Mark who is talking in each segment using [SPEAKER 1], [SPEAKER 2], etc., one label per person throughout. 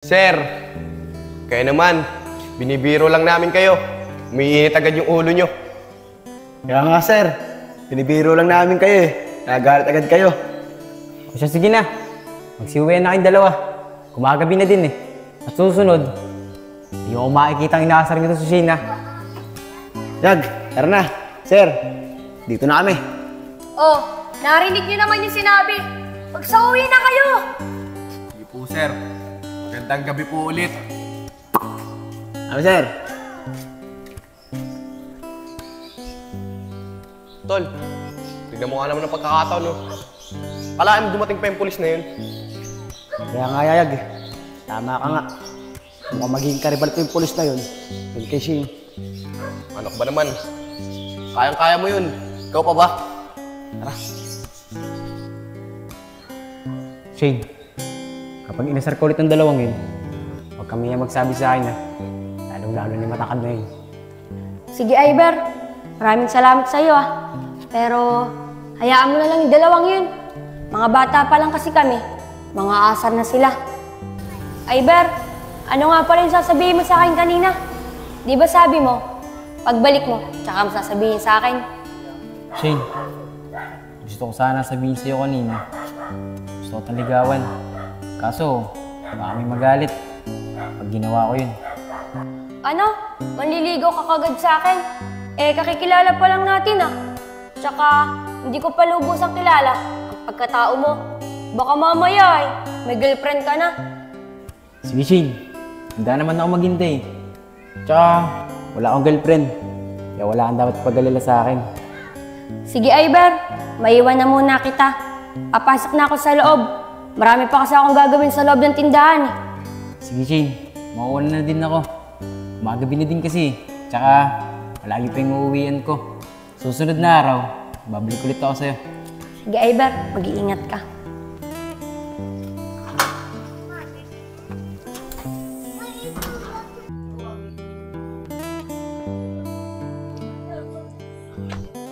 [SPEAKER 1] Sir, kayo naman, binibiro lang namin kayo. Umiinit agad yung ulo nyo.
[SPEAKER 2] Kaya nga sir, binibiro lang namin kayo eh. Nagagalit agad kayo.
[SPEAKER 3] O siya, sige na. Magsiuwian na kayong dalawa. Kumagabi na din eh. At susunod, hindi ko makikita ang inaasar nito sa Shane ha.
[SPEAKER 2] Yag, tara na. Sir, dito na kami.
[SPEAKER 4] Oh, narinig niyo naman yung sinabi. Magsauwi na kayo!
[SPEAKER 1] Sige po, sir. Magandang gabi po ulit.
[SPEAKER 2] Ano sir?
[SPEAKER 1] Tol, tignan mo nga naman ang pagkakataon, no? Kalahin mo dumating pa yung pulis na yun.
[SPEAKER 2] Kaya nga Yayag, tama ka nga. Mukhang magiging karibal ko yung pulis na yun. Yung kay Shane.
[SPEAKER 1] Ano ka ba naman? Kayang-kaya mo yun. Ikaw pa ba?
[SPEAKER 2] Tara.
[SPEAKER 3] Shane, kapag inasar ko ulit ng dalawang yun, huwag kami magsabi sa akin ha. Lalong-lalo na yung matakad na yun.
[SPEAKER 4] Sige, Iber. Maraming salamat sa iyo Pero, hayaan mo na lang yung dalawang yun. Mga bata pa lang kasi kami. Mga asar na sila. Iber, ano nga pala yung sasabihin mo sa akin kanina? Di ba sabi mo, pagbalik mo, tsaka mo sasabihin sa akin?
[SPEAKER 3] Shane, gusto ko sana sabihin sa'yo kanina. Gusto ko taligawan. Kaso, baka may magalit pag ginawa ko yun.
[SPEAKER 4] Ano? Manliligaw ka kagad sa akin? Eh, kakikilala pa lang natin Tsaka, hindi ko pa lubusang kilala ang pagkatao mo. Baka mamaya may girlfriend ka na.
[SPEAKER 3] Sige Shane, handa naman ako maghintay. Tsaka, wala akong girlfriend. Kaya wala kang dapat pag-alala sa akin.
[SPEAKER 4] Sige, Iber. Maiwan na muna kita. Papasok na ako sa loob. Marami pa kasi akong gagawin sa loob ng tindahan
[SPEAKER 3] Sige Shane, mauuna na din ako. Magabi na din kasi. Tsaka, malagi pa yung uuwian ko. Susunod na araw, babalik ulit ako sa'yo.
[SPEAKER 4] Sige, Iber. Mag-iingat ka.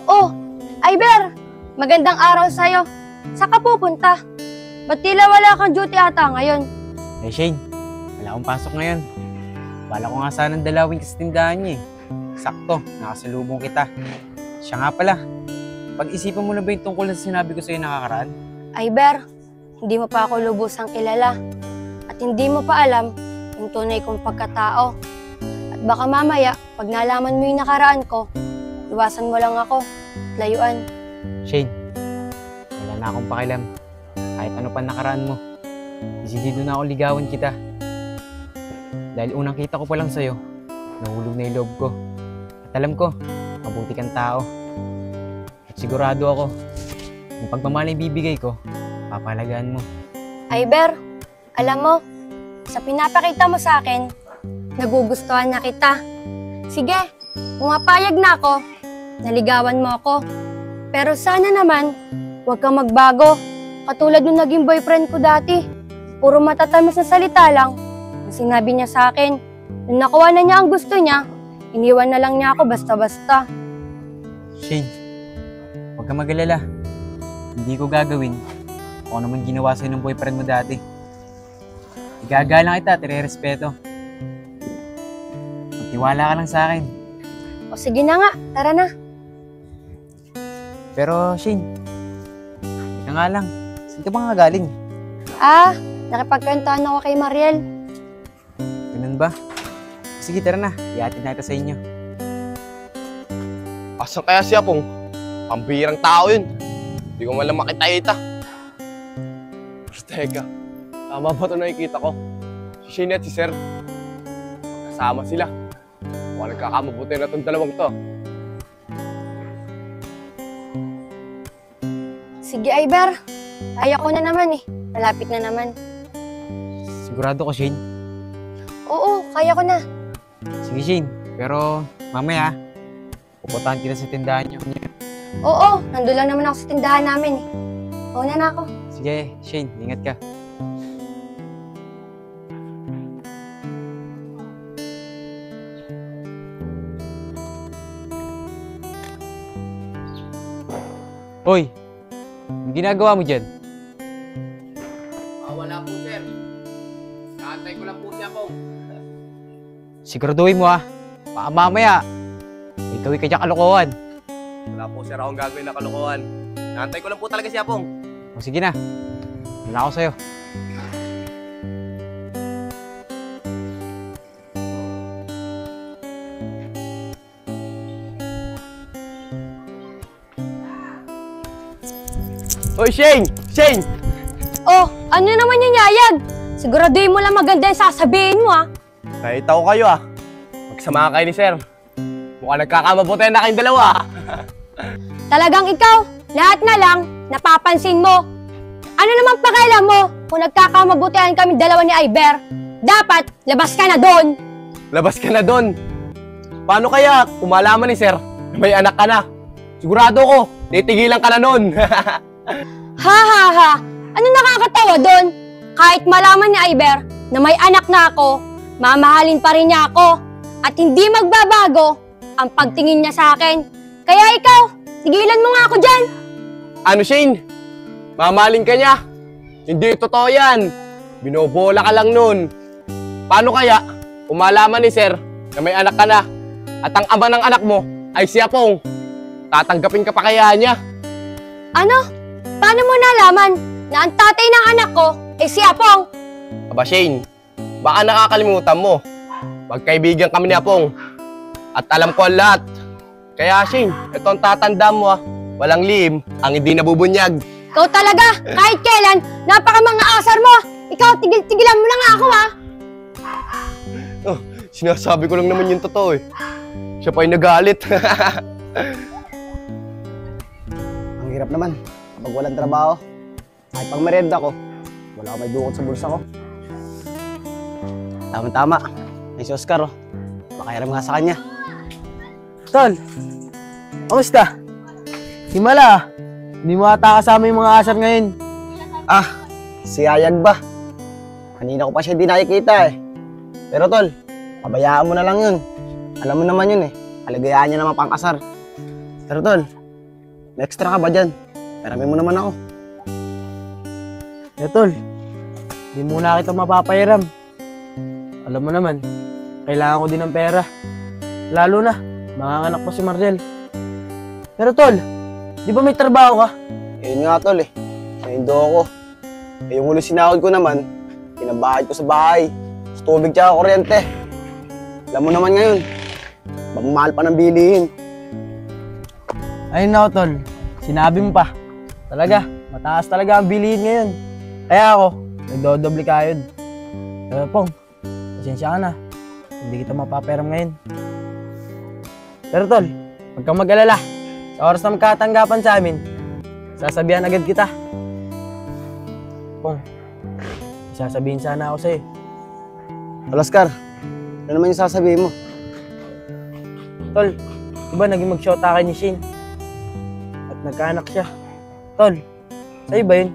[SPEAKER 4] Oh, Iber! Magandang araw sa'yo. Saan ka pupunta? Ba't tila wala kang duty ata ngayon?
[SPEAKER 3] Eh Shane, wala akong pasok ngayon. Bala ko nga sanang dalawin ka sa tindahan niya eh. Sakto, nakasalubong kita. Siya nga pala, pag-isipan mo na ba yung tungkol na sinabi ko sa'yo nakakaraan?
[SPEAKER 4] Iber, hindi mo pa ako lubusang kilala. At hindi mo pa alam yung tunay kong pagkatao. At baka mamaya, pag nalaman mo yung nakaraan ko, iwasan mo lang ako at layuan.
[SPEAKER 3] Shane, wala na akong pakialam. Kahit ano pa nakaraan mo, desidido na ako ligawan kita. Dahil unang kita ko pa lang sa'yo, nahulog na yung loob ko. At alam ko, mabuti kang tao. At sigurado ako, yung pagmamahal na ibibigay ko, papahalagaan mo.
[SPEAKER 4] Iber, alam mo, sa pinapakita mo sa akin, nagugustuhan na kita. Sige, pumapayag na ako, naligawan mo ako. Pero sana naman, huwag kang magbago. Katulad nung naging boyfriend ko dati. Puro matatamis na salita lang ang sinabi niya sa akin. Nung nakuha na niya ang gusto niya, iniwan na lang niya ako basta-basta.
[SPEAKER 3] Shane, huwag kang mag-alala. Hindi ko gagawin kung ano man ginawa sa'yo ng boyfriend mo dati. Igagalang kita at irerespeto. Magtiwala ka lang sa akin.
[SPEAKER 4] O sige na nga, tara na.
[SPEAKER 3] Pero Shane, ika nga lang, saan ka ba nga galing?
[SPEAKER 4] Nakipagkwentuhan ako kay Mariel.
[SPEAKER 3] Ganun ba? Sige, tara na. Ihatid na kita sa inyo.
[SPEAKER 1] Asan kaya siya pong? Pambirang tao yun. Hindi ko malang makita-ita. Pero teka, tama ba ito nakikita ko? Si Shane at si Sir, kasama sila. Mukhang nagkakamabuti na itong dalawang to.
[SPEAKER 4] Sige, Iber. Kaya ko na naman Malapit na naman.
[SPEAKER 3] Sigurado ko, Shane.
[SPEAKER 4] Oo, kaya ko na.
[SPEAKER 3] Sige, Shane. Pero mamaya, pupuntahan kita sa tindahan niyo.
[SPEAKER 4] Oo, nandun lang naman ako sa tindahan namin Una na ako.
[SPEAKER 3] Sige, Shane. Ingat ka. Hoy! Ang ginagawa mo dyan?
[SPEAKER 1] Wala po, sir. Naantay ko lang po po siya po.
[SPEAKER 3] Siguraduhin mo ha. Baka mamaya, may gawin ka diyang kalokohan.
[SPEAKER 1] Wala po sir akong gagawin na kalokohan. Naantay ko lang po talaga siya pong.
[SPEAKER 3] O sige na, wala ako sa'yo.
[SPEAKER 1] Hoy Shane! Shane!
[SPEAKER 4] Oh, ano naman yung yayag? Siguraduhin mo lang maganda yung sasabihin mo,
[SPEAKER 1] Nakita ko kayo Magsama kayo ni sir. Mukhang nagkakamabuti na kayong dalawa
[SPEAKER 4] Talagang ikaw, lahat na lang, napapansin mo. Ano naman pakialam mo kung nagkakamabutihan kami dalawa ni Iber? Dapat, labas ka na doon.
[SPEAKER 1] Labas ka na doon. Paano kaya kung malaman ni sir na may anak ka na? Sigurado ko, titigilan ka na noon.
[SPEAKER 4] Ha ha ha, ano nakakatawa doon? Kahit malaman ni Iber na may anak na ako, mamahalin pa rin niya ako. At hindi magbabago ang pagtingin niya sa akin. Kaya ikaw, tigilan mo nga ako dyan.
[SPEAKER 1] Ano Shane? Mamaling ka niya? Hindi totoo yan. Binobola ka lang nun. Paano kaya kung malaman ni sir na may anak ka na at ang ama ng anak mo ay si Apong? Tatanggapin ka pa kaya niya?
[SPEAKER 4] Ano? Paano mo nalaman na ang tatay ng anak ko ay si Apong?
[SPEAKER 1] Aba Shane, baka nakakalimutan mo. Magkaibigan kami ni Apong. At alam ko ang lahat. Kaya Shane, ito ang tatanda mo Walang lihim ang hindi nabubunyag.
[SPEAKER 4] Ikaw talaga, kahit kailan, napaka mga asar mo. Ikaw, tigilan mo lang ako
[SPEAKER 1] Oh, sinasabi ko lang naman yung totoo Siya pa yung nagalit.
[SPEAKER 2] Ang hirap naman kapag walang trabaho. Kahit pang merienda ko, wala akong may dukot sa bulsa ko. Tama-tama. Ay si Oscar, Pakialam nga sa kanya.
[SPEAKER 5] Tol, kamusta? Himala, hindi mo ata kasama yung mga asar ngayon.
[SPEAKER 2] Si Ayag ba? Kanina ko pa siya di nakikita Pero tol, pabayaan mo na lang yun. Alam mo naman yun Kaligayahan niya naman pangkasar. Pero tol, may extra ka ba dyan? Peramin mo naman ako.
[SPEAKER 5] Tol, hindi muna kita mapapahiram. Alam mo naman, kailangan ko din ng pera. Lalo na, manganganak pa si Marjel. Pero tol, di ba may trabaho ka?
[SPEAKER 2] Yun nga tol Naindo ako. Yung huli sinahod ko naman, pinabahid ko sa bahay. Sa tubig tsaka kuryente. Alam mo naman ngayon, magmahal pa ng bilihin.
[SPEAKER 5] Ayun na ako tol, sinabi mo pa. Talaga, mataas talaga ang bilihin ngayon. Kaya ako, nagdodoble kayod. Pero Pong, pasensya ka na. Hindi kita mapaperam ngayon. Pero tol, huwag kang mag-alala. Sa oras na magkatanggapan sa amin, sasabihan agad kita. Pong, sasabihin sana ako sa'yo.
[SPEAKER 2] Tol Oscar, ano naman yung sasabihin mo?
[SPEAKER 5] Tol, diba naging mag-shota kay ni Shane? At nagkaanak siya. Tol, sa'yo ba yun?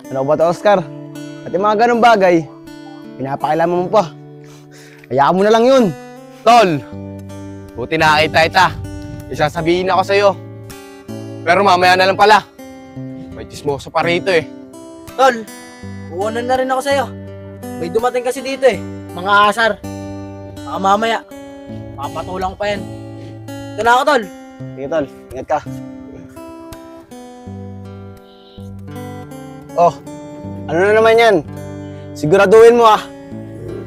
[SPEAKER 2] Ano ba to Oscar? At yung mga ganong bagay, pinapakailaman mo pa. Hayaan mo na lang yun.
[SPEAKER 1] Tol, buti nakakita kita. Isasabihin ako sa'yo. Pero mamaya na lang pala. May chismoso pa rito
[SPEAKER 5] Tol, uunan na rin ako sa'yo. May dumating kasi dito mga asar. Baka mamaya, makapatulang pa yan. Ito na ako, Tol.
[SPEAKER 2] Sige tol, ingat ka. Oh, ano na naman yan? Siguraduhin mo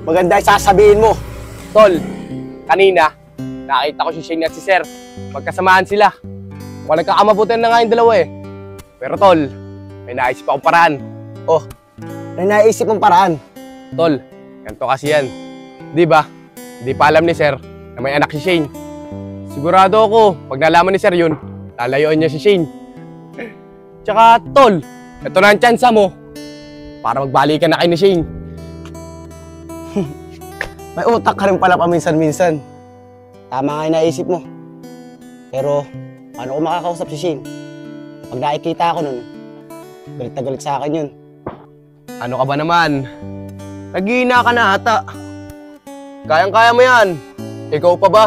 [SPEAKER 2] Maganda yung sasabihin mo.
[SPEAKER 1] Tol, kanina, nakita ko si Shane at si Sir. Magkasamaan sila. Mukhang nagkakamabutan na nga yung dalawa Pero tol, may naisip akong paraan.
[SPEAKER 2] May naisip mong paraan.
[SPEAKER 1] Tol, ganito kasi yan. Di ba? Hindi pa alam ni Sir na may anak si Shane. Sigurado ako, pag nalaman ni Sir yun, lalayuan niya si Shane. Tsaka, tol, ito na ang tsansa mo para magbalikan na kayo ni Shane.
[SPEAKER 2] May utak ka rin pala paminsan-minsan. Tama nga yung naisip mo. Pero, paano ko makakausap si Shane? Pag nakikita ako nun, galit na galit sa akin yun.
[SPEAKER 1] Ano ka ba naman? Naghihina ka na ata. Kayang-kaya mo yan. Ikaw pa ba?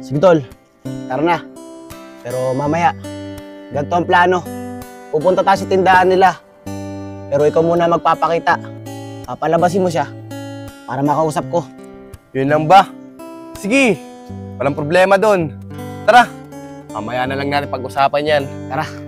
[SPEAKER 2] Sige tol, tara na. Pero mamaya, ganito ang plano. Pupunta tayo sa tindahan nila. Pero ikaw muna magpapakita. papalabasin mo siya para makausap ko.
[SPEAKER 1] Yun lang ba? Sige, walang problema doon. Tara, mamaya na lang natin pag-usapan yan.
[SPEAKER 2] Tara.